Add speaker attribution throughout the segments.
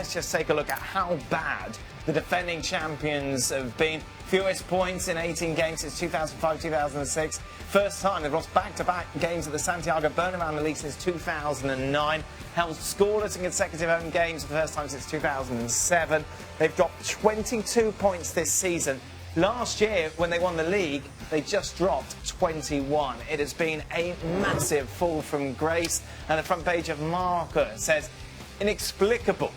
Speaker 1: let's just take a look at how bad the defending champions have been. Fewest points in 18 games since 2005-2006. First time they've lost back-to-back games at the Santiago Bernabéu in the league since 2009. Held scoreless in consecutive home games for the first time since 2007. They've dropped 22 points this season. Last year, when they won the league, they just dropped 21. It has been a massive fall from grace. And the front page of Marca says, inexplicable.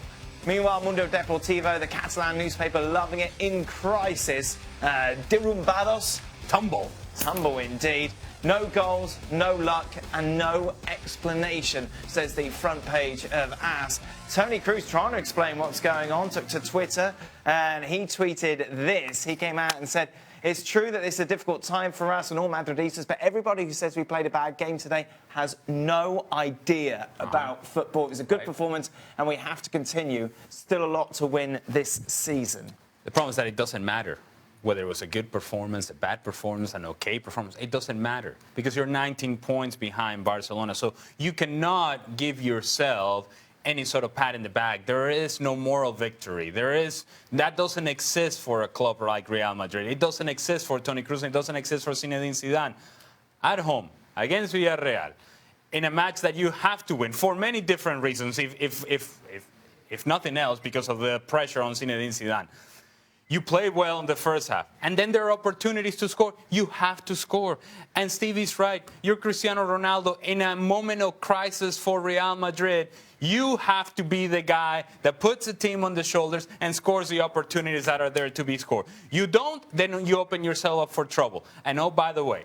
Speaker 1: Meanwhile, Mundo Deportivo, the Catalan newspaper, loving it, in crisis. Derrumbados, tumble. Tumble indeed. No goals, no luck, and no explanation, says the front page of AS. Toni Kroos trying to explain what's going on, took to Twitter, and he tweeted this. He came out and said, it's true that it's a difficult time for us and all Madridistas, but everybody who says we played a bad game today has no idea about football. It was a good performance, and we have to continue. Still a lot to win this season.
Speaker 2: The problem is that it doesn't matter whether it was a good performance, a bad performance, an okay performance. It doesn't matter because you're 19 points behind Barcelona. So you cannot give yourself any sort of pat in the back. There is no moral victory. That doesn't exist for a club like Real Madrid. It doesn't exist for Toni Kroos. It doesn't exist for Zinedine Zidane. At home, against Villarreal, in a match that you have to win for many different reasons, if nothing else, because of the pressure on Zinedine Zidane. You played well in the first half, and then there are opportunities to score. You have to score. And Stevie's right. You're Cristiano Ronaldo. In a moment of crisis for Real Madrid, you have to be the guy that puts the team on the shoulders and scores the opportunities that are there to be scored. You don't, then you open yourself up for trouble. And oh, by the way,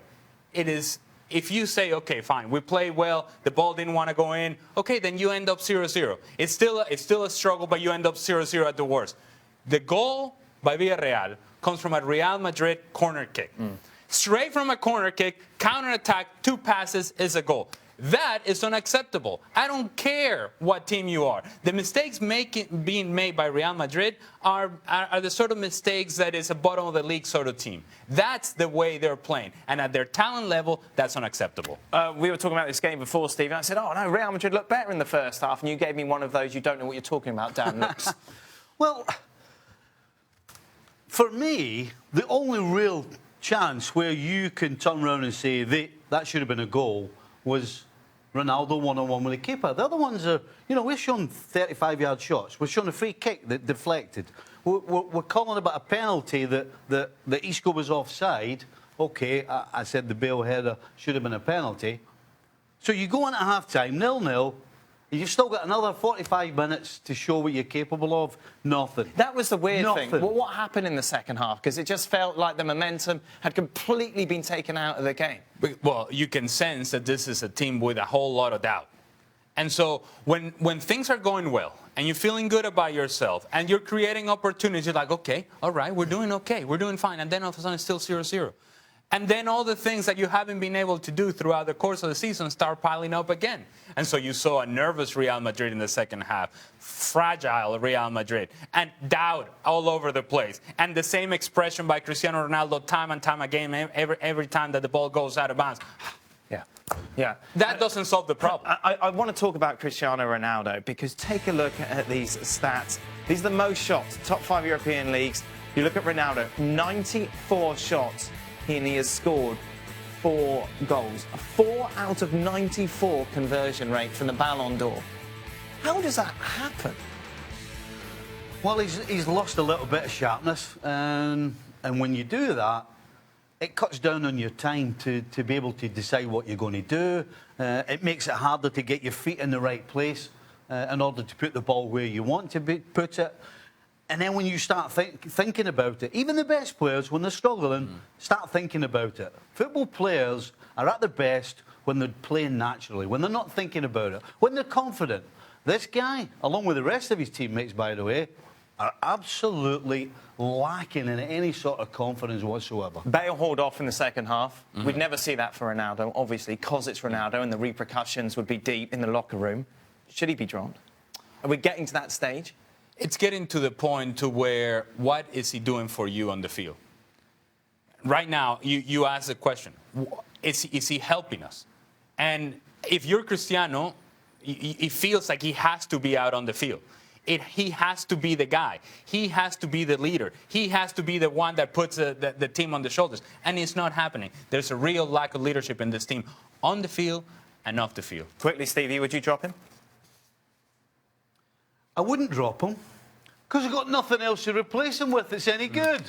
Speaker 2: it is, if you say, okay, fine, we played well, the ball didn't want to go in, okay, then you end up 0-0. It's still a struggle, but you end up 0-0 at the worst. The goal by Villarreal comes from a Real Madrid corner kick. Straight from a corner kick, counter-attack, 2 passes is a goal. That is unacceptable. I don't care what team you are. The mistakes being made by Real Madrid are the sort of mistakes that is a bottom of the league sort of team. That's the way they're playing. And at their talent level, that's unacceptable.
Speaker 1: We were talking about this game before, Steve, and I said, oh, no, Real Madrid looked better in the first half. And you gave me one of those, you don't know what you're talking about, Dan looks.
Speaker 3: Well, for me, the only real chance where you can turn around and say that should have been a goal was Ronaldo one-on-one with the keeper. The other ones are, we're showing 35-yard shots. We're showing a free kick that deflected. We're calling about a penalty that Isco was offside. Okay, I said the Bale header should have been a penalty. So you go into half-time, 0-0. You've still got another 45 minutes to show what you're capable of. Nothing.
Speaker 1: That was the weird thing. Well, what happened in the second half? Because it just felt like the momentum had completely been taken out of the game.
Speaker 2: Well, you can sense that this is a team with a whole lot of doubt. And so when things are going well and you're feeling good about yourself and you're creating opportunities, you're like, okay, all right, we're doing okay. We're doing fine. And then all of a sudden it's still 0-0. And then all the things that you haven't been able to do throughout the course of the season start piling up again. And so you saw a nervous Real Madrid in the second half, fragile Real Madrid, and doubt all over the place. And the same expression by Cristiano Ronaldo time and time again, every time that the ball goes out of bounds.
Speaker 1: Yeah.
Speaker 2: That doesn't solve the problem.
Speaker 1: I want to talk about Cristiano Ronaldo because take a look at these stats. These are the most shots, top 5 European leagues. You look at Ronaldo, 94 shots. And he has scored 4 goals. A 4 out of 94 conversion rate from the Ballon d'Or. How does that happen?
Speaker 3: Well, he's lost a little bit of sharpness. And when you do that, it cuts down on your time to be able to decide what you're going to do. It makes it harder to get your feet in the right place in order to put the ball where you want to put it. And then when you start thinking about it, even the best players, when they're struggling, start thinking about it. Football players are at their best when they're playing naturally, when they're not thinking about it, when they're confident. This guy, along with the rest of his teammates, by the way, are absolutely lacking in any sort of confidence whatsoever.
Speaker 1: Bale hauled off in the second half. We'd never see that for Ronaldo, obviously, because it's Ronaldo and the repercussions would be deep in the locker room. Should he be drawn? Are we getting to that stage?
Speaker 2: It's getting to the point to where what is he doing for you on the field? Right now, you ask the question, is he helping us? And if you're Cristiano, it feels like he has to be out on the field. He has to be the guy. He has to be the leader. He has to be the one that puts the team on the shoulders. And it's not happening. There's a real lack of leadership in this team on the field and off the field.
Speaker 1: Quickly, Stevie, would you drop him?
Speaker 3: I wouldn't drop him because I've got nothing else to replace him with that's any good.